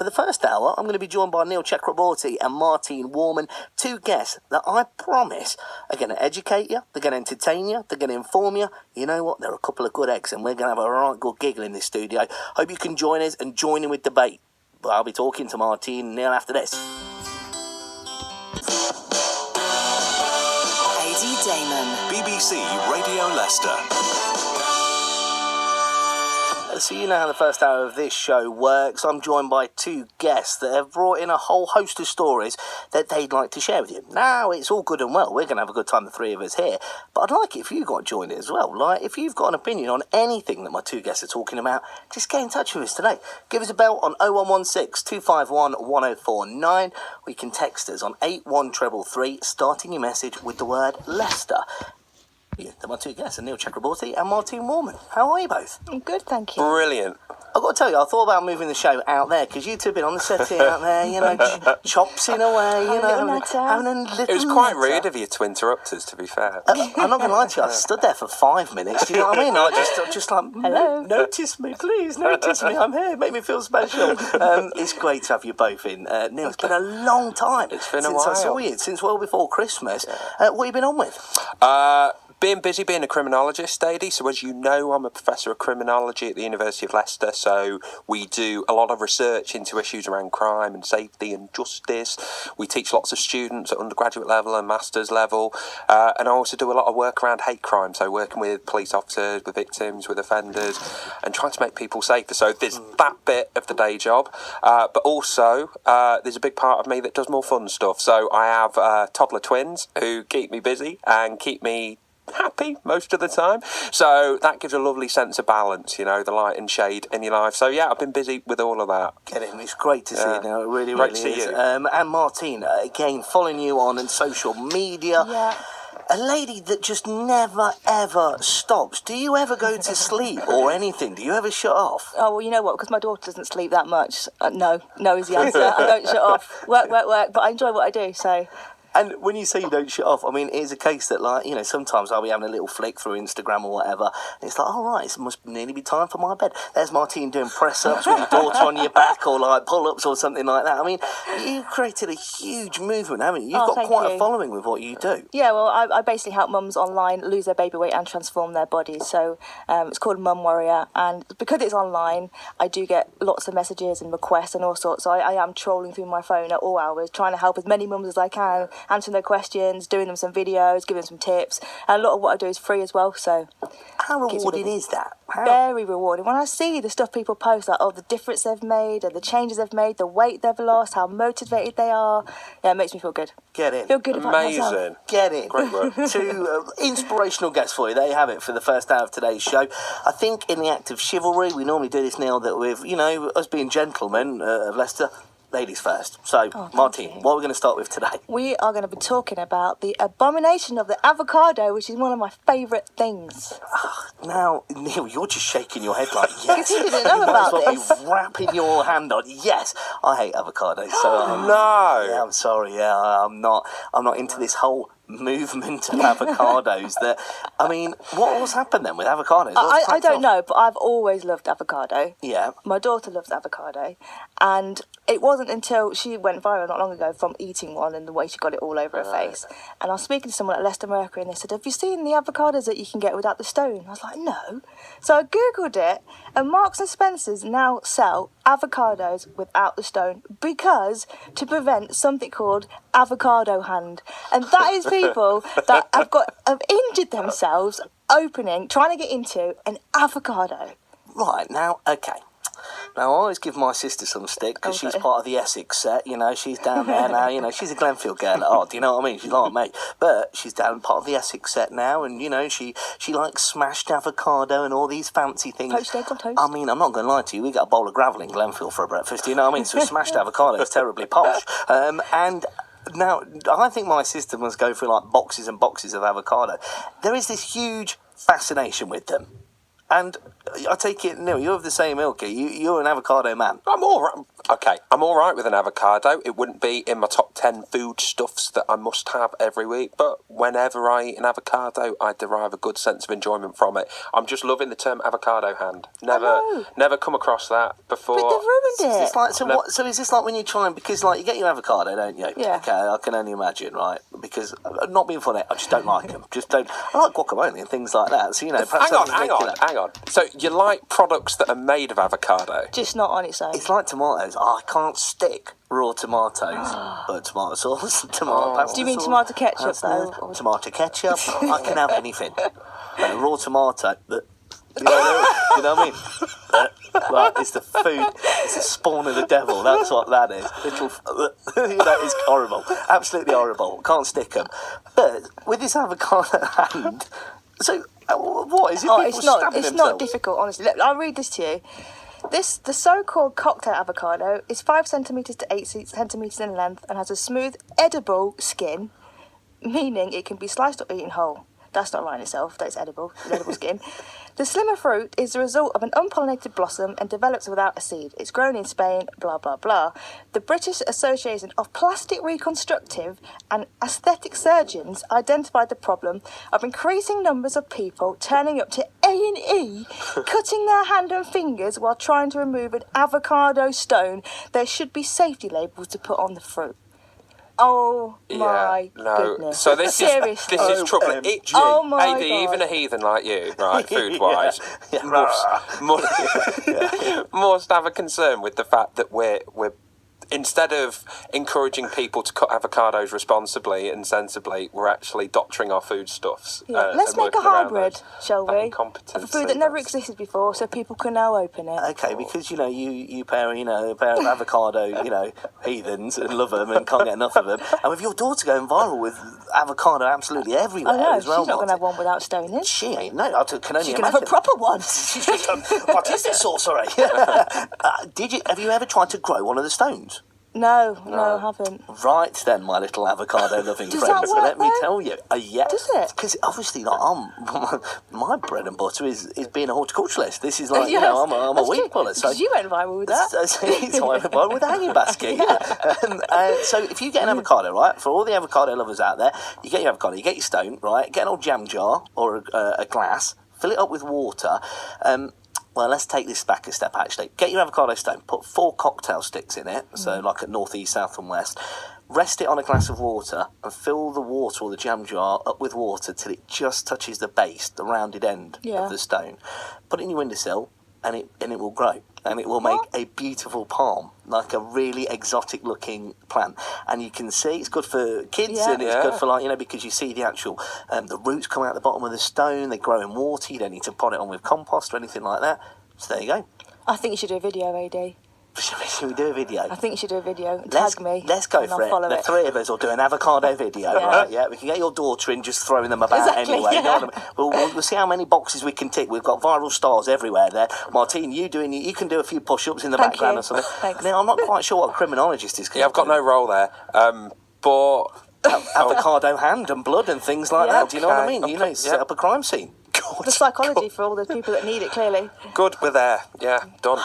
For the first hour, I'm going to be joined by Neil Chakraborty and Martine Warman, two guests that I promise are going to educate you, they're going to entertain you, they're going to inform you. You know what? They're a couple of good eggs, and we're going to have a right good giggle in this studio. Hope you can join us and join in with debate. But I'll be talking to Martine and Neil after this. BBC Radio Leicester. So you know how the first hour of this show works. I'm joined by two guests that have brought in a whole host of stories that they'd like to share with you. Now, it's all good and well. We're going to have a good time, the three of us here. But I'd like it if you got joined in as well. Like, if you've got an opinion on anything that my two guests are talking about, just get in touch with us today. Give us a bell on 0116 251 1049. Or you can text us on 81333, starting your message with the word Leicester. Yeah, they're my two guests, Neil Chakraborty and Martine Warman. How are you both? I'm good, thank you. Brilliant. I've got to tell you, I thought about moving the show out there, because you two have been on the settee out there, you know, chopsing away, you know, having a little It was quite natter. rude of you to interrupt us, to be fair. I'm not going to lie to you, I stood there for 5 minutes, do you know what I mean? I just like, hello, notice me, please, notice me, I'm here, make me feel special. It's great to have you both in. Neil, it's been a long time since I saw you, since well before Christmas. What have you been on with? Being busy being a criminologist, Dadie. So as you know, I'm a professor of criminology at the University of Leicester. So we do a lot of research into issues around crime and safety and justice. We teach lots of students at undergraduate level and master's level. And I also do a lot of work around hate crime. So working with police officers, with victims, with offenders, and trying to make people safer. So there's that bit of the day job. But also, there's a big part of me that does more fun stuff. So I have toddler twins who keep me busy and keep me happy most of the time, so that gives a lovely sense of balance, you know, the light and shade in your life. So yeah, I've been busy with all of that. Get in, it's great to see you now, it really, Great really to is. see you. And Martine, again, following you on social media, a lady that just never ever stops. Do you ever go to sleep or anything? Do you ever shut off? Oh, well, you know what, because my daughter doesn't sleep that much. No is the answer. I don't shut off. Work, but I enjoy what I do, so... And when you say you don't shut off, I mean, it's a case that, like, you know, sometimes I'll be having a little flick through Instagram or whatever, and it's like, all right, it must nearly be time for my bed. There's Martine doing press-ups with your daughter on your back, or, like, pull-ups or something like that. I mean, you've created a huge movement, haven't you? You've got quite a following with what you do. Yeah, well, I basically help mums online lose their baby weight and transform their bodies. So it's called Mum Warrior, and because it's online, I do get lots of messages and requests and all sorts. So I am trolling through my phone at all hours, trying to help as many mums as I can, answering their questions, doing them some videos, giving them some tips. And a lot of what I do is free as well, so... How rewarding is that? Very rewarding. When I see the stuff people post, like, oh, the difference they've made, or the changes they've made, the weight they've lost, how motivated they are, yeah, it makes me feel good. Get in. Feel good about myself. Amazing. Get in. Great work. Two inspirational guests for you. There you have it for the first hour of today's show. I think in the act of chivalry, we normally do this, Neil, that with, you know, us being gentlemen of Leicester, ladies first. So, Martine, what are we going to start with today? We are going to be talking about the abomination of the avocado, which is one of my favourite things. Now, Neil, you're just shaking your head like, yes. Because you didn't know about you might as this. well be wrapping your hand on, yes. I hate avocados, so... No. Yeah, I'm sorry, I'm not into this whole movement of avocados that... I mean, what's happened then with avocados? I don't know, but I've always loved avocado. Yeah. My daughter loves avocado, and it wasn't until she went viral not long ago from eating one and the way she got it all over her face. And I was speaking to someone at Leicester Mercury, and they said, have you seen the avocados that you can get without the stone? I was like, no. So I Googled it, and Marks and Spencer's now sell avocados without the stone because to prevent something called avocado hand. And that is people that have injured themselves trying to get into an avocado. Right, now, okay. Now, I always give my sister some stick because she's part of the Essex set, you know, she's down there now, you know, she's a Glenfield girl at heart, do you know what I mean? She's like me, but she's down part of the Essex set now, and, you know, she likes smashed avocado and all these fancy things. Poached egg on toast. I mean, I'm not going to lie to you, we got a bowl of gravel in Glenfield for a breakfast, do you know what I mean? So smashed avocado is terribly posh. And... Now, I think my sister must go through, like, boxes and boxes of avocado. There is this huge fascination with them. And I take it, Neil, you're of the same ilk. You're an avocado man. I'm all right. Okay, I'm all right with an avocado. It wouldn't be in my top 10 foodstuffs that I must have every week, but whenever I eat an avocado, I derive a good sense of enjoyment from it. I'm just loving the term avocado hand. Never come across that before. But they've ruined it. It's like, so is this like when you try and, because like you get your avocado, don't you? Yeah. Okay, I can only imagine, right? Because not being funny, I just don't like them. Just don't. I like guacamole and things like that. So perhaps hang on. So you like products that are made of avocado? Just not on its own. It's like tomatoes. I can't stick raw tomatoes, but tomato sauce, tomato pasta. Do you mean sauce, tomato ketchup pasta, though? Tomato ketchup. I can have anything. Raw tomato. You know what I mean? Right, it's the food. It's the spawn of the devil. That's what that is. It's horrible. Absolutely horrible. Can't stick them. But with this avocado hand, so what is it? It's not difficult, honestly. Look, I'll read this to you. The so-called cocktail avocado is 5 centimetres to 8 centimetres in length and has a smooth, edible skin, meaning it can be sliced or eaten whole. That's not right in itself, that's edible skin. The slimmer fruit is the result of an unpollinated blossom and develops without a seed. It's grown in Spain, blah, blah, blah. The British Association of Plastic Reconstructive and Aesthetic Surgeons identified the problem of increasing numbers of people turning up to A&E, cutting their hand and fingers while trying to remove an avocado stone. There should be safety labels to put on the fruit. Oh my goodness! So this is troubling. Oh my AD, God. even a heathen like you, right, food-wise, Yeah. must have a concern with the fact that we're instead of encouraging people to cut avocados responsibly and sensibly, we're actually doctoring our foodstuffs. Yeah. Let's and make a working around hybrid, those. shall That we? incompetency, Of a food that never that's- existed before, so people can now open it. Okay, because you pair a pair of avocado heathens and love them and can't get enough of them, and with your daughter going viral with avocado absolutely everywhere I know, as well. she's not going to have one without stoning. She ain't. No, I can only She can imagine. have a proper one. What is this sorcery? Have you ever tried to grow one of the stones? No, I haven't. Right then, my little avocado-loving Does friends. that work, Let me though? tell you, yeah. Does it? Because obviously, my bread and butter is being a horticulturalist. This is like Yes, I'm a that's weed true, puller. So 'cause you went viral with that. So I went viral with a hanging basket. So if you get an avocado, right, for all the avocado lovers out there, you get your avocado, you get your stone, right, get an old jam jar or a glass, fill it up with water. Well, let's take this back a step, actually. Get your avocado stone, put 4 cocktail sticks in it, so like at north, east, south and west. Rest it on a glass of water and fill the water or the jam jar up with water till it just touches the base, the rounded end Yeah. of the stone. Put it in your windowsill and it will grow. And it will make a beautiful palm, like a really exotic looking plant. And you can see it's good for kids Yeah. and it's good for because you see the actual, the roots come out the bottom of the stone, they grow in water, you don't need to pot it on with compost or anything like that. So there you go. I think you should do a video, AD. Should we do a video? I think you should do a video. Tag me. Let's go and for I'll follow it. The 3 of us will do an avocado video, Yeah. right? Yeah, we can get your daughter in just throwing them about Exactly, anyway. You know yeah. what I mean? We'll see how many boxes we can tick. We've got viral stars everywhere there. Martine, you can do a few push-ups in the Thank background you. or something. Thanks. Now, I'm not quite sure what a criminologist is. Yeah, I've got no role there, but Avocado hand and blood and things like Yeah. that. Do you know what I mean? Okay, Set yeah. up a crime scene. God, The psychology for all the people that need it, clearly. good, we're there. Yeah, done.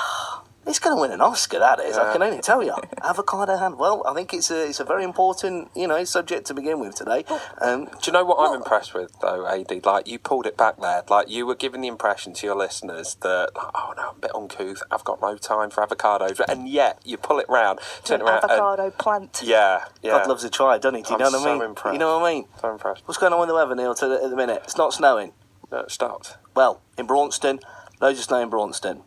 It's going to win an Oscar, that is. I Yeah. can only tell you. Avocado hand. Well, I think it's a very important, subject to begin with today. Do you know what I'm impressed with, though, AD? Like, you pulled it back there. Like, you were giving the impression to your listeners that, oh, no, I'm a bit uncouth. I've got no time for avocados. And yet, you pull it round, turn An uh, around, avocado plant. yeah. God loves a try, doesn't he? Do you know I'm what I so mean? impressed. You know what I mean? So impressed. What's going on with the weather, Neil, at the minute? It's not snowing. No, it stopped. Well, in Braunston, loads of snow in Braunston.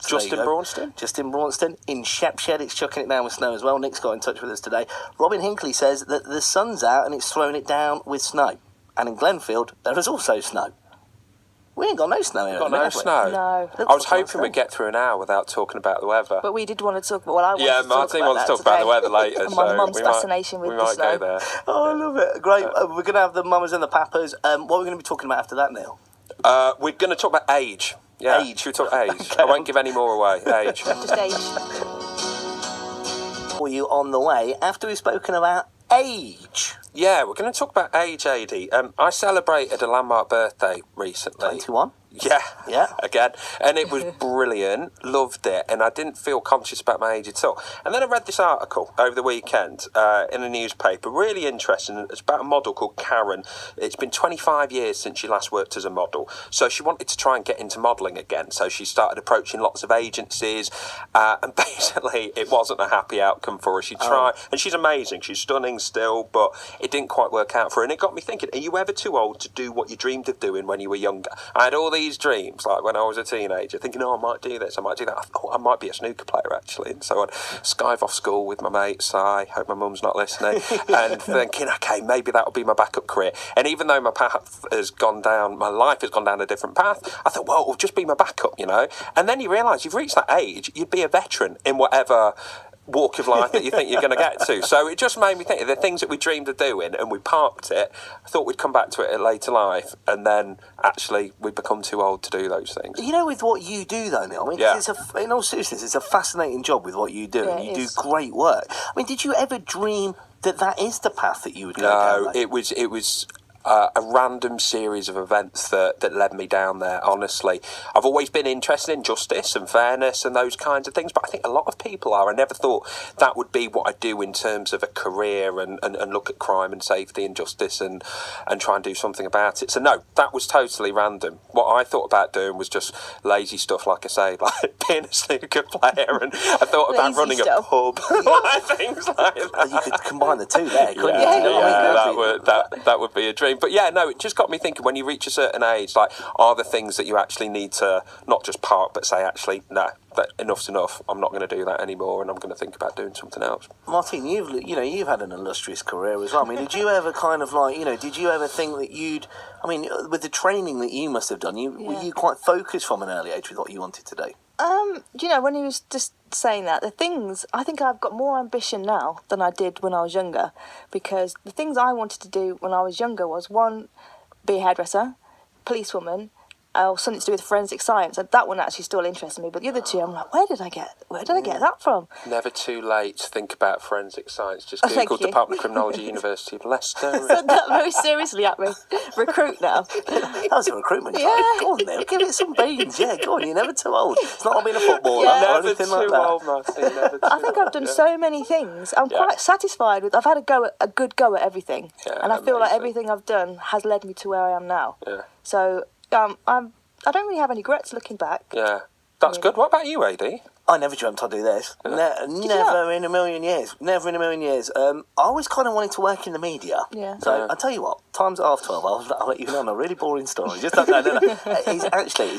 So Just there in you go. Braunston? Just in Braunston. In Shepshed, it's chucking it down with snow as well. Nick's got in touch with us today. Robin Hinckley says that the sun's out and it's throwing it down with snow. And in Glenfield, there is also snow. We ain't got no snow here. Got at the no minute, have we? snow. No. I was Looks like hoping we'd get through an hour without talking about the weather. But we did want to talk. Well, I wanted Yeah, to Martine talk about wants to that talk about the today. weather later, And so my mum's we might, fascination with we the might snow. go there. Oh, I love it. Great. We're going to have the mamas and the papas. What are we going to be talking about after that, Neil? We're going to talk about age. Yeah, Age. Should we talk age? I won't give any more away. Age. Just age. For you on the way after we've spoken about age. Yeah, we're going to talk about age, AD. I celebrated a landmark birthday recently. 21? Yeah. Again. And it was brilliant. Loved it. And I didn't feel conscious about my age at all. And then I read this article over the weekend in a newspaper. Really interesting. It's about a model called Karen. It's been 25 years since she last worked as a model. So she wanted to try and get into modelling again. So she started approaching lots of agencies. And basically, it wasn't a happy outcome for her. She tried. And she's amazing. She's stunning still. But it didn't quite work out for her. And it got me thinking, are you ever too old to do what you dreamed of doing when you were younger? I had all these dreams, like when I was a teenager, thinking, I might do this, I might do that. I thought I might be a snooker player, actually. And so I'd skive off school with my mates. I hope my mum's not listening. And thinking, okay, maybe that'll be my backup career. And even though my path has gone down, my life has gone down a different path, I thought, well, it'll just be my backup, you know? And then you realise you've reached that age, you'd be a veteran in whatever walk of life that you think you're going to get to. So it just made me think of the things that we dreamed of doing and we parked it. I thought we'd come back to it in later life, and then actually we become too old to do those things. You know, with what you do though, Neil, I mean, Yeah. in all seriousness, it's a fascinating job with what you do. Yeah, And you it do is. great work. I mean, did you ever dream that is the path that you would go No, down? it was a random series of events that led me down there, honestly. I've always been interested in justice and fairness and those kinds of things, but I think a lot of people are. I never thought that would be what I do in terms of a career and look at crime and safety and justice and try and do something about it. So no, that was totally random. What I thought about doing was just lazy stuff, like I say, like being a snooker player, and I thought about Lazy running stuff. a pub, like things like that. You could combine the two there, couldn't Yeah, you? Do you know what I mean? that would be a dream. But yeah, no, it just got me thinking, when you reach a certain age, like, are there things that you actually need to not just park, but say, actually, no, that enough's enough. I'm not going to do that anymore, and I'm going to think about doing something else. Martine, you've had an illustrious career as well. I mean, did you ever kind of like, did you ever think that with the training that you must have done, were you quite focused from an early age with what you wanted to do? When he was just saying that, I think I've got more ambition now than I did when I was younger, because the things I wanted to do when I was younger was, one, be a hairdresser, policewoman, or something to do with forensic science, and that one actually still interested me. But the other two, I'm like, where did I get that from? Never too late to think about forensic science. Just Thank Google you. Department of Criminology, University of Leicester. Said that very seriously at me. Recruit now. That was a recruitment drive. Yeah. Go on, Neil, give it some beans. Yeah, go on, you're never too old. It's not like being a footballer Yeah. or Never anything too like that. old, Martine. Never I too think old, I've done yeah. so many things. I'm Yeah. quite satisfied with. I've had a good go at everything, Yeah, and I feel like amazing. everything I've done has led me to where I am now. Yeah. So I don't really have any regrets looking back. Yeah. That's good. What about you, AD? I never dreamt I'd do this. Never not? in a million years. Never in a million years. I always kind of wanted to work in the media. Yeah. So I'll tell you what. Time's at 12:30. I'll let you know on a really boring story. Just no.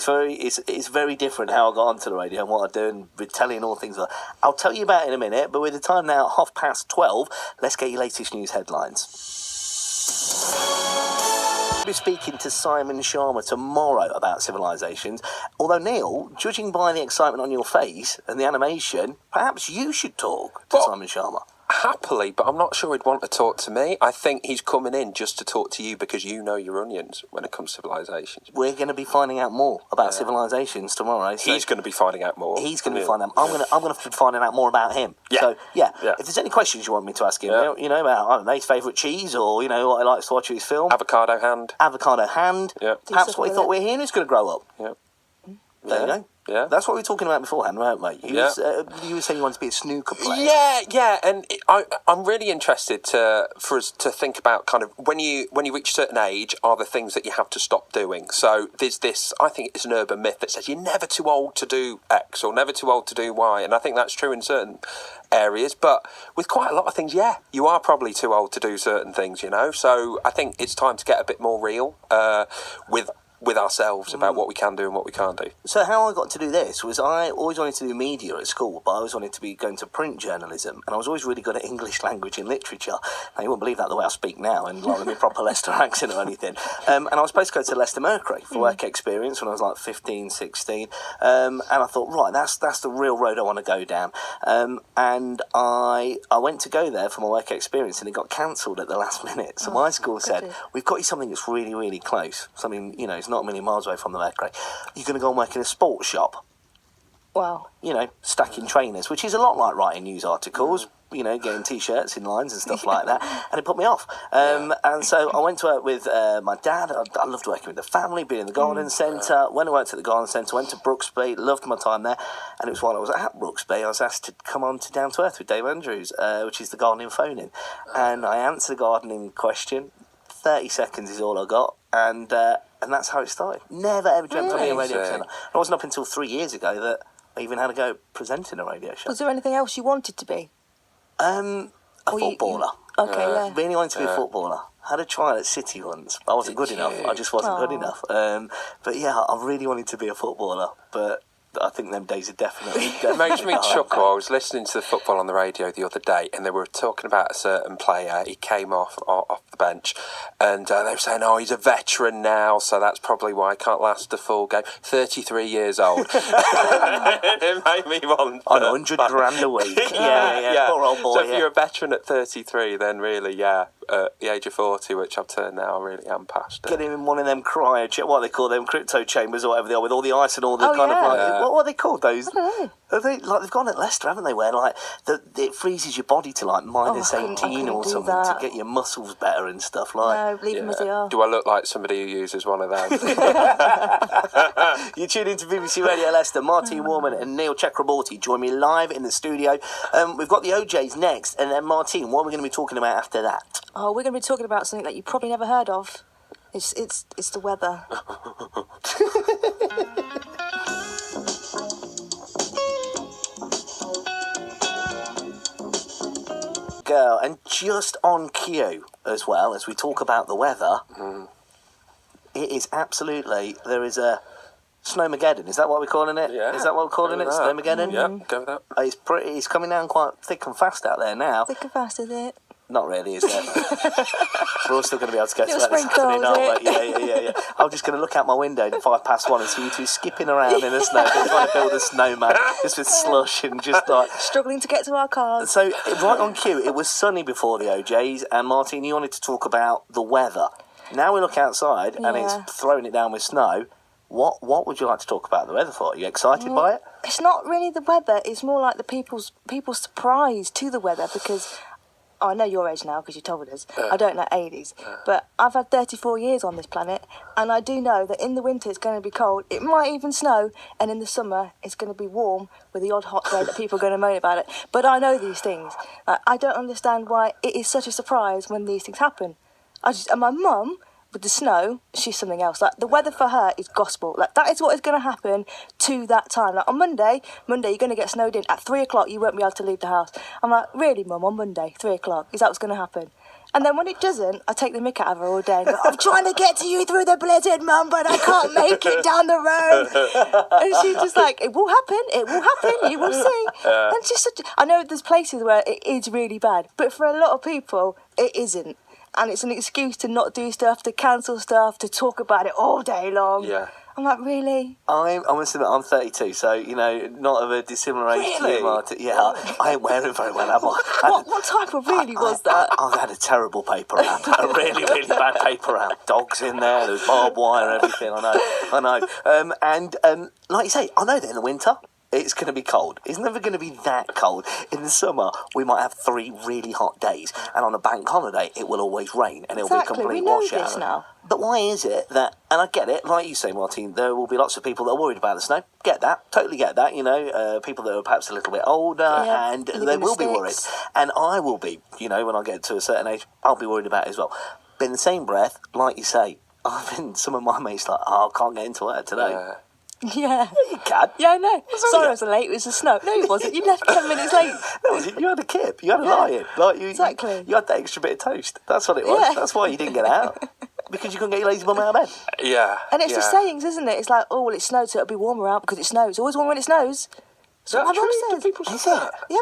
It's very different how I got onto the radio and what I do and with telling all things. I'll tell you about it in a minute. But with the time now at 12:30, let's get your latest news headlines. We'll be speaking to Simon Sharma tomorrow about civilizations. Although, Neil, judging by the excitement on your face and the animation, perhaps you should talk to Well- Simon Sharma. Happily, but I'm not sure he'd want to talk to me. I think he's coming in just to talk to you because you know your onions when it comes to civilizations. We're going to be finding out more about civilizations tomorrow. So He's going to be finding out more. he's going to be finding out. I'm going to be finding out more about him. Yeah. So Yeah. if there's any questions you want me to ask him, Yeah. about I don't know, his favourite cheese or what he likes to watch with his film, Avocado hand. avocado hand, Yeah. perhaps stuff what he with thought it. we were hearing is going to grow up. Yeah. There you go. Yeah. That's what we were talking about beforehand, weren't we? You Yeah. were saying you wanted to be a snooker player. Yeah, and I'm really interested for us to think about kind of when you reach a certain age, are the things that you have to stop doing. So there's this, I think it's an urban myth that says you're never too old to do X or never too old to do Y, and I think that's true in certain areas, but with quite a lot of things, you are probably too old to do certain things, So I think it's time to get a bit more real with ourselves about what we can do and what we can't do. So how I got to do this was I always wanted to do media at school, but I always wanted to be going to print journalism, and I was always really good at English language and literature. Now, you wouldn't believe that the way I speak now, and like with my proper Leicester accent or anything. And I was supposed to go to Leicester Mercury for work experience when I was like 15, 16. And I thought, right, that's the real road I want to go down. And I went to go there for my work experience, and it got cancelled at the last minute. So my school said, goody. we've got you something that's really, really close. Something, it's not a million miles away from the Mercury. You're going to go and work in a sports shop. Wow. You know, stacking trainers, which is a lot like writing news articles. You know, getting T-shirts in lines and stuff like that, and it put me off. And so I went to work with my dad. I loved working with the family, being in the garden centre. When I worked at the garden centre, went to Brooksby, loved my time there. And it was while I was at Brooksby, I was asked to come on to Down to Earth with Dave Andrews, which is the gardening phone-in. And I answered the gardening question. 30 seconds is all I got, and that's how it started. Never ever dreamt of being a radio presenter. It wasn't up until 3 years ago that I even had to go presenting a radio show. Was there anything else you wanted to be? A footballer. Okay, Really wanted to be a footballer. Had a trial at City once. I wasn't good enough. I just wasn't good enough. But yeah, I really wanted to be a footballer. But I think them days are definitely. It makes me chuckle. I was listening to the football on the radio the other day, and they were talking about a certain player. He came off the bench, and they were saying, "Oh, he's a veteran now, so that's probably why he can't last a full game." 33 years old. It made me want on 100 grand a week. Yeah. Poor old boy. So if you're a veteran at 33, then really, at the age of 40, which I've turned now, I really am past it. Get him in one of them what they call them, crypto chambers or whatever they are, with all the ice and all the what are they called? Those? I don't know. Are they, like, they've gone at Leicester, haven't they? Where like it freezes your body to like minus I couldn't 18 or do something that. to get your muscles better and stuff like. No, leave them as they are. Do I look like somebody who uses one of them? You tune into BBC Radio Leicester. Martine Warman and Neil Chakraborty join me live in the studio. We've got the OJs next, and then Martine, what are we going to be talking about after that? Oh, we're going to be talking about something that you probably never heard of. It's the weather. Girl, and just on cue as well, as we talk about the weather, it is absolutely, there is a Snowmageddon. Is that what we're calling it? Yeah. Is that what we're calling it? Snowmageddon? Yeah, go with that. It's coming down quite thick and fast out there now. Thick and fast, is it? Not really, is it? We're all still going to be able to get to Little that this sprinkle, afternoon, is aren't we? Yeah. I'm just going to look out my window at 1:05 and see you two skipping around in the snow, trying to build a snowman, just with slush and just like... Struggling to get to our cars. So, right on cue, it was sunny before the OJs, and Martine, you wanted to talk about the weather. Now we look outside, and it's throwing it down with snow. What would you like to talk about the weather for? Are you excited by it? It's not really the weather, it's more like the people's surprise to the weather, because... I know your age now because you told us. I don't know 80s. But I've had 34 years on this planet, and I do know that in the winter it's going to be cold. It might even snow, and in the summer it's going to be warm with the odd hot day that people are going to moan about it. But I know these things. I don't understand why it is such a surprise when these things happen. And my mum, with the snow, she's something else. Like, the weather for her is gospel. Like, that is what is going to happen to that time. Like, on Monday, you're going to get snowed in. At 3 o'clock, you won't be able to leave the house. I'm like, really, Mum, on Monday, 3 o'clock? Is that what's going to happen? And then when it doesn't, I take the mick out of her all day and go, I'm trying to get to you through the blizzard, Mum, but I can't make it down the road. And she's just like, it will happen, you will see. And it's just I know there's places where it is really bad, but for a lot of people, it isn't. And it's an excuse to not do stuff, to cancel stuff, to talk about it all day long. Yeah. I'm like, really? I must admit, I'm 32, so, you know, not of a dissimilar age to you, Martin. Yeah, I ain't wearing very well, am I? What type of really was that? I had a terrible paper round, a really, really bad paper round. Dogs in there, there's barbed wire and everything, I know. And like you say, I know that in the winter, it's going to be cold. It's never going to be that cold. In the summer, we might have 3 really hot days, and on a bank holiday, it will always rain, and it'll be a complete washout. We know this now. But why is it that, and I get it, like you say, Martine, there will be lots of people that are worried about the snow. Get that, totally get that, you know, people that are perhaps a little bit older, and they will be worried. And I will be, you know, when I get to a certain age, I'll be worried about it as well. But in the same breath, like you say, I've been, some of my mates like, I can't get into work today. Yeah. You can. Yeah, I know. Sorry I was late, it was the snow. No, it wasn't. You left 10 minutes late. No, you had a kip, you had a lie-in. Like exactly. You had that extra bit of toast. That's what it was. Yeah. That's why you didn't get out. Because you couldn't get your lazy bum out of bed. Yeah. And it's the sayings, isn't it? It's like, oh, well, it snowed, so it'll be warmer out because it snows. It's always warm when it snows. So my mum says. Do people say that? Yeah,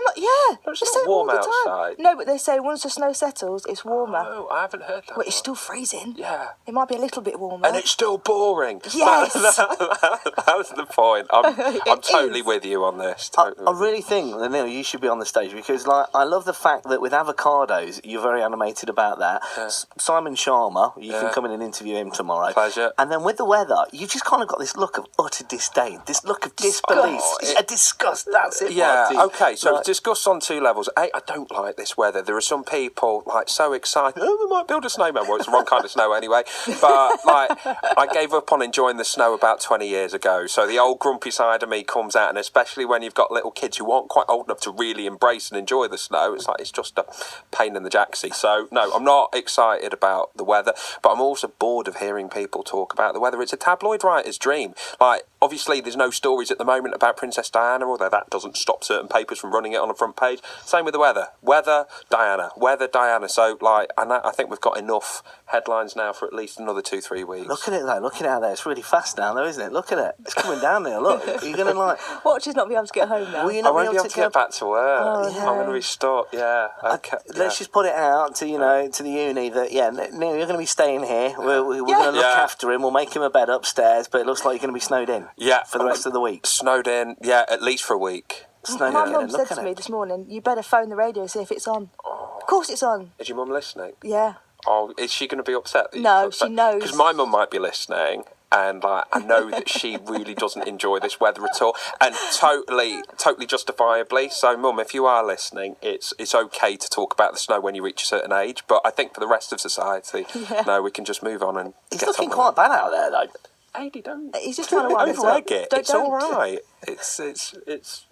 It's they not say it all warm the time. outside. No, but they say once the snow settles, it's warmer. Oh, I haven't heard that. Well, it's one. still freezing. Yeah. It might be a little bit warmer. And it's still boring. Yes. That's the point. I'm totally is. with you on this. I Totally. really think that Neil, you should be on the stage because, like, I love the fact that with avocados, you're very animated about that. Yeah. Simon Sharma, you can Yeah. come in and interview him tomorrow. Pleasure. And then with the weather, you just kind of got this look of utter disdain, this look of disbelief, a disgust. That's it. Yeah, Martin. okay, so Like, discuss on two levels. A, I don't like this weather. There are some people, like, so excited, oh, we might build a snowman. Well, it's the wrong kind of snow anyway. But, like, I gave up on enjoying the snow about 20 years ago. So the old grumpy side of me comes out, and especially when you've got little kids who aren't quite old enough to really embrace and enjoy the snow, it's like, it's just a pain in the jacksie. So, no, I'm not excited about the weather, but I'm also bored of hearing people talk about the weather. It's a tabloid writer's dream. Like, obviously, there's no stories at the moment about Princess Diana, although that doesn't stop certain papers from running it on the front page. Same with the weather. Weather, Diana. So, like, I think we've got enough headlines now for at least another 2-3 weeks. look at it though. Look at it out there. It's really fast now, though, isn't it? Look at it. It's coming down there. Look. Are you gonna like? Watch us not be able to get home now. Will you I not won't be able to go- get back to work. Oh, I'm no. going to be stuck, yeah. Okay. Let's just put it out to to the uni that Neil, you're going to be staying here. We're going to look Yeah. after him. We'll make him a bed upstairs, but it looks like you're going to be snowed in. Yeah. for the rest of the week. Snowed in, yeah, at least for a week. Snowed My in. mum Look said at to me it. this morning, you better phone the radio, see if it's on. Of course it's on. Is your mum listening? Yeah. Oh, is she going to be upset? That No, she knows. Because my mum might be listening, and like I know that she really doesn't enjoy this weather at all, and totally justifiably. So, Mum, if you are listening, it's okay to talk about the snow when you reach a certain age. But I think for the rest of society, no, we can just move on and It's get looking on quite with bad out there, though. it. Aidy, don't He's just trying to wind us up. overegg it. It's Don't. all right. It's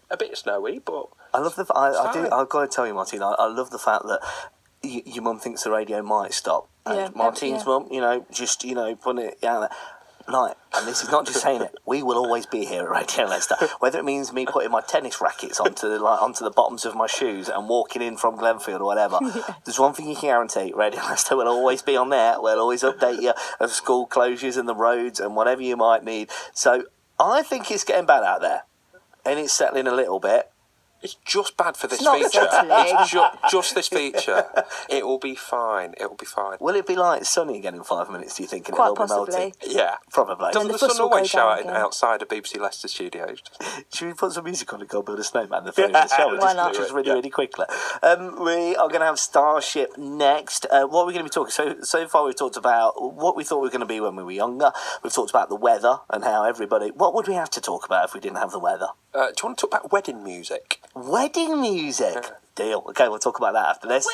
a bit snowy, but I love the. I do. I've got to tell you, Martine. I love the fact that your mum thinks the radio might stop. And Yeah, Martine's yeah. mum, just putting it out there. Like, and this is not just saying it. We will always be here at Radio Leicester, whether it means me putting my tennis rackets onto the bottoms of my shoes and walking in from Glenfield or whatever. There's one thing you can guarantee: Radio Leicester will always be on there. We'll always update you of school closures and the roads and whatever you might need. So I think it's getting bad out there, and it's settling a little bit. it's just bad for this It's not feature. settling. It's just this feature. It will be fine. It will be fine. Will it be like sunny again in 5 minutes? Do you think? And Quite it'll be possibly. melting? Yeah. Probably. Doesn't the the fuss sun will go always down shine again. outside of BBC Leicester studios? Should we put some music on and go build a snowman? The film, shall we? Why not? Just really, Yeah. really quickly. We are going to have Starship next. What are we going to be talking? So far, we've talked about what we thought we were going to be when we were younger. We've talked about the weather and how everybody. What would we have to talk about if we didn't have the weather? Do you want to talk about wedding music? Wedding music. Deal. Okay, we'll talk about that after this.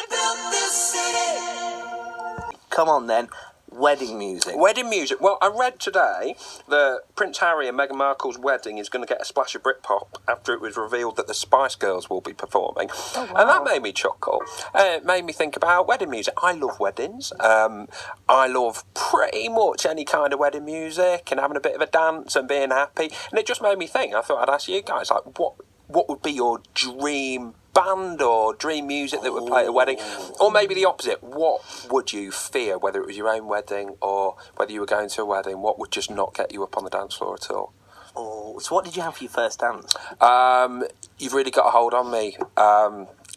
Come on then. Wedding music. Wedding music. Well, I read today that Prince Harry and Meghan Markle's wedding is going to get a splash of Britpop after it was revealed that the Spice Girls will be performing. wow. And that made me chuckle. It made me think about wedding music. I love weddings. I love pretty much any kind of wedding music and having a bit of a dance and being happy. And it just made me think. I thought I'd ask you guys, like, what would be your dream band or dream music that would play at a wedding? Or maybe the opposite. What would you fear, whether it was your own wedding or whether you were going to a wedding? What would just not get you up on the dance floor at all? Oh, so what did you have for your first dance? You've really got a hold on me,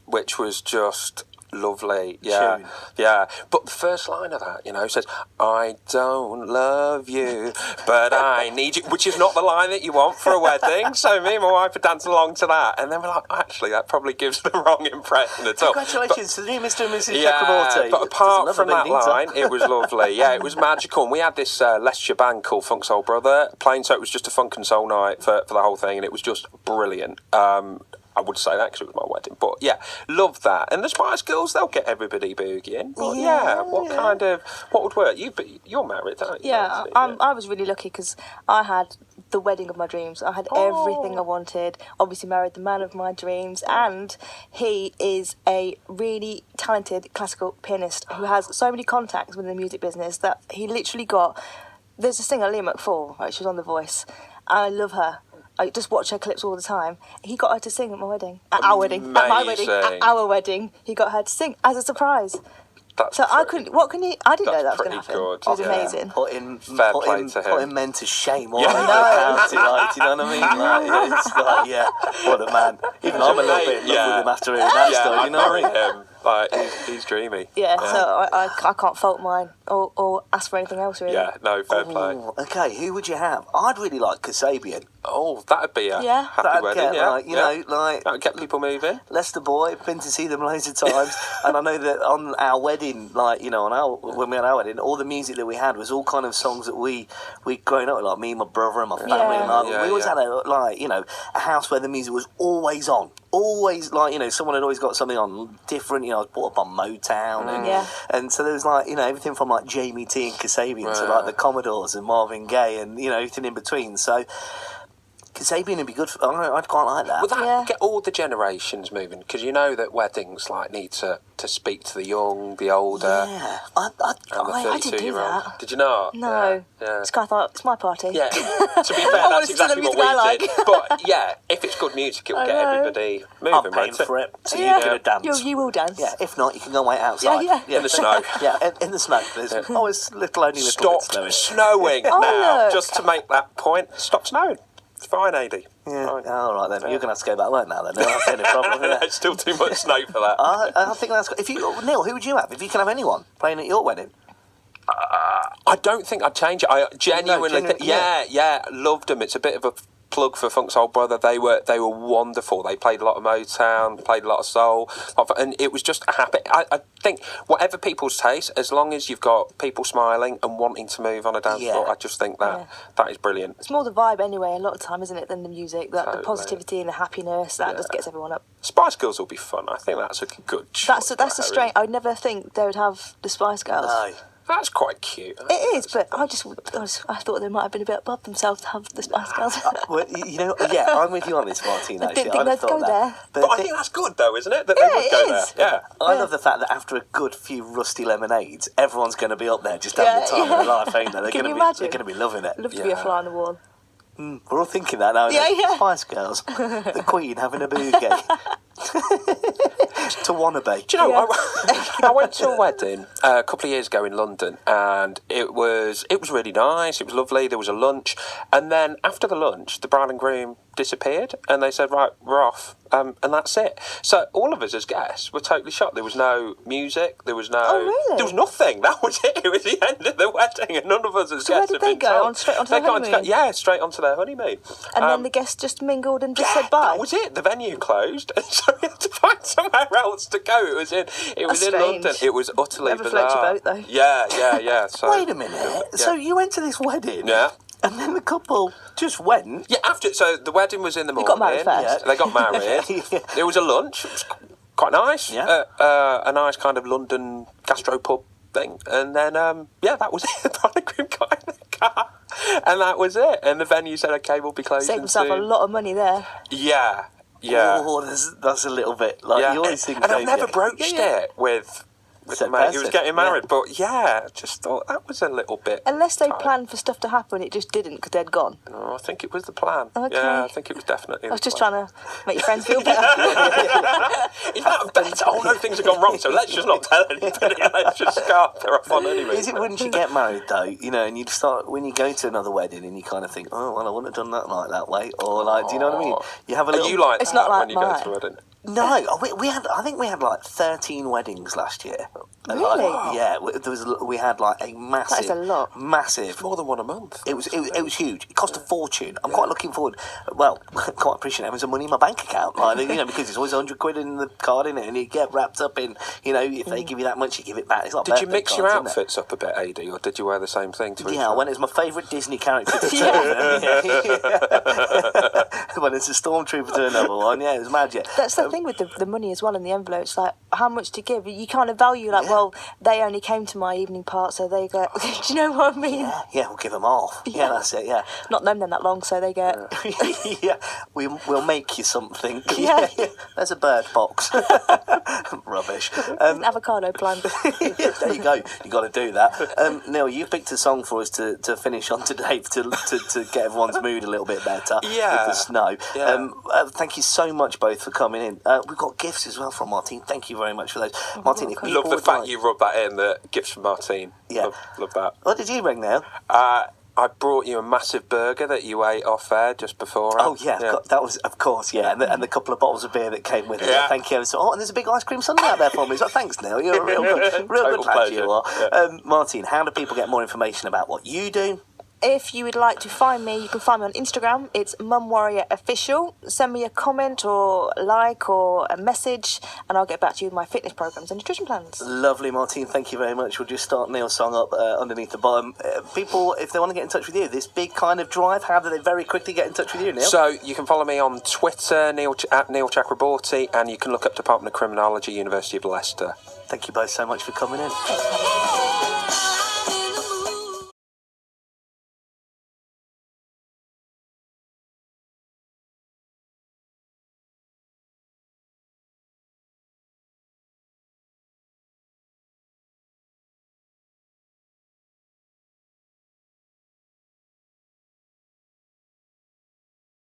which was just lovely. Yeah, Tune. yeah. But the first line of that, says, "I don't love you, but I need you," which is not the line that you want for a wedding. So me and my wife were dancing along to that, and then we're like, actually, that probably gives the wrong impression at all. Congratulations to the new Mr. and Mrs. Yeah, Chakraborty. but apart from that Doesn't love a line, it was lovely. Yeah, it was magical. And we had this Leicestershire band called Funk Soul Brother playing, so it was just a funk and soul night for the whole thing, and it was just brilliant. I would say that because it was my wedding, but yeah, love that. And the Spice Girls, they'll get everybody boogieing. But what would work? You're married, aren't you? Yeah, I was really lucky because I had the wedding of my dreams. I had everything I wanted. Obviously married the man of my dreams, and he is a really talented classical pianist who has so many contacts within the music business that he literally got... There's a singer, Leah McFall, right? She's on The Voice. I love her. I just watch her clips all the time. He got her to sing at my wedding. At our wedding. At my wedding. At our wedding. He got her to sing as a surprise. So I couldn't. What can you? I didn't know that was going to That's happen. pretty It was good. amazing. Fair play to him. Putting men to shame. All Yeah. over the county, like, do you know what I mean? Like, it's like, yeah, what a man. Even I'm a little bit in love with him after hearing that story. You know what I mean? Him. Like, he's dreamy. Yeah. So I can't fault mine or ask for anything else really. Yeah, no, fair play. Oh, okay, who would you have? I'd really like Kasabian. Oh, that'd be a Yeah. happy That'd wedding, get, yeah. like, you know, like that would get people moving. Leicester boy, been to see them loads of times, and I know that on our wedding, like, you know, when we had our wedding, all the music that we had was all kind of songs that we grown up with, like me, my brother, and my family. Yeah. And, like, Yeah, we always yeah. had a house where the music was always on. Always, like, you know, someone had always got something on different. You know, I was brought up on Motown, and so there was, like, you know, everything from like Jamie T and Kasabian to like the Commodores and Marvin Gaye and, you know, everything in between. So Kasabian would be good. I'd quite like that. Would that get all the generations moving? Because you know that weddings like need to speak to the young, the older, Yeah, and the I didn't do 32-year-old. that. Did you not? No. Yeah. This guy thought it's my party. Yeah. To be fair, I wanna that's listen to exactly the what music I we like. did. But yeah, if it's good music, it will I get know. everybody moving. I'm paying won't it? for it, so Yeah. you could have danced. You will dance. Yeah, if not, you can go wait outside. Yeah. In the snow. Yeah, in the snow. There's always only little bit Stop snowing. snowing Oh, now. look. Just to make that point, stop snowing. It's fine, AD. Yeah. Fine. All right then. You're going to have to go back to work now then. That's the only problem. Yeah. There's still too much snow for that. I think that's. Neil, who would you have if you can have anyone playing at your wedding? I don't think I'd change it. I genuinely think, yeah. yeah, loved them. It's a bit of a plug for Funk's Old Brother. They were wonderful. They played a lot of Motown, played a lot of soul, and it was just a happy. I think whatever people's taste, as long as you've got people smiling and wanting to move on a dance floor, I just think that is brilliant. It's more the vibe anyway, a lot of time, isn't it, than the music. That the Totally. positivity and the happiness, that just gets everyone up. Spice Girls will be fun. I think that's a good choice. That's a strange. I would never think they would have the Spice Girls. No. That's quite cute. It is, but I thought they might have been a bit above themselves to have the Spice Girls. Well, you know, yeah, I'm with you on this, Martine. I Actually, didn't think I'd have they'd go thought there. that. But I think that's good, though, isn't it? That Yeah, they would it go is. there. Yeah. I love the fact that after a good few rusty lemonades, everyone's going to be up there just having the time of their life, ain't they? They're Can going you to imagine? They're going to be loving it. Love to be a fly on the wall. We're all thinking that now. Yeah, yeah. Spice Girls, the Queen having a bouquet. To wannabe. Do you know, Yeah. I went to a wedding a couple of years ago in London, and it was really nice. It was lovely. There was a lunch, and then after the lunch, the bride and groom disappeared, and they said, "Right, we're off," and that's it. So all of us as guests were totally shocked. There was no music. There was no. Oh, really? There was nothing. That was it. It was the end of the wedding, and none of us as So where guests did had they been go? told. Straight onto They their got honeymoon? Yeah, straight onto their honeymoon. And then the guests just mingled and just said bye. That was it. The venue closed, and so we had to find somewhere else to go. It was in strange. London. It was utterly Never bizarre. float your boat, though. Yeah. So, Wait a minute. So you went to this wedding? Yeah. And then the couple just went? Yeah, so the wedding was in the morning. got married first. They got married. Yeah. There was a lunch. It was quite nice. Yeah. A nice kind of London gastropub thing. And then, that was it. The bride and groom got in the car. And that was it. And the venue said, OK, we'll be closing Saved himself a soon. lot of money there. Yeah. Oh, that's a little bit like Yeah. you always think. And I've don't never you? broached it with So the mate who was impressive, getting married. yeah. But yeah, just thought that was a little bit. Unless they tight. planned for stuff to happen, it just didn't because they'd gone. No, I think it was the plan. Okay. Yeah, I think it was definitely. I was just trying to make your friends feel better. Is that better? Oh no, things have gone wrong. So let's just not tell anybody. Let's just scarf her off on anyway. Is it once you get married though, you know, and you start when you go to another wedding and you kind of think, oh well, I wouldn't have done that like that way, or like, do you know what I mean? You have a Are little. you like It's that not like when you go mine. to a wedding? No, we had. I think we had like 13 weddings last year. And, Really? like, yeah, we had like a massive. That is a lot. Massive. More than one a month. It was huge. It cost a fortune. I'm quite looking forward. Well, quite appreciate having some money in my bank account, like, you know, because it's always 100 quid in the card in it, and you get wrapped up in, you know, if they give you that much, you give it back. It's like Did you birthday mix your cards, isn't it? outfits up a bit, AD, or did you wear the same thing to each Yeah, other? when it's my favourite Disney character to turn. When it's a stormtrooper to another one, yeah, it was mad. Yeah, That's the thing with the money as well in the envelopes. Like, how much to give? You kind of value, like, well, they only came to my evening part, so they get. Do you know what I mean? Yeah, we'll give them half. Yeah, that's it. Yeah, Not known them that long, so they get. yeah, we'll make you something. Yeah. There's a bird box. Rubbish. rubbish. An avocado plant. Yeah, there you go. You got to do that. Neil, you picked a song for us to finish on today to get everyone's mood a little bit better. Yeah. With the snow. Yeah. Thank you so much both for coming in. We've got gifts as well from Martine. Thank you very much for those. Martine, if people Love the would fact like- you rubbed that in, the gifts from Martine. Yeah. Love that. What did you bring, Neil? I brought you a massive burger that you ate off air just before. Oh yeah, that was of course, yeah, and the couple of bottles of beer that came with it. Yeah. Thank you. So, and there's a big ice cream sundae out there for me. So thanks, Neil. You're a real good Total lad. pleasure. You are. Yeah. Martine, how do people get more information about what you do? If you would like to find me, you can find me on Instagram. It's Mum Warrior Official. Send me a comment or like or a message, and I'll get back to you with my fitness programs and nutrition plans. Lovely, Martine. Thank you very much. We'll just start Neil's song up underneath the bottom. People, if they want to get in touch with you, this big kind of drive, how do they very quickly get in touch with you, Neil? So you can follow me on Twitter, at Neil Chakraborty, and you can look up Department of Criminology, University of Leicester. Thank you both so much for coming in.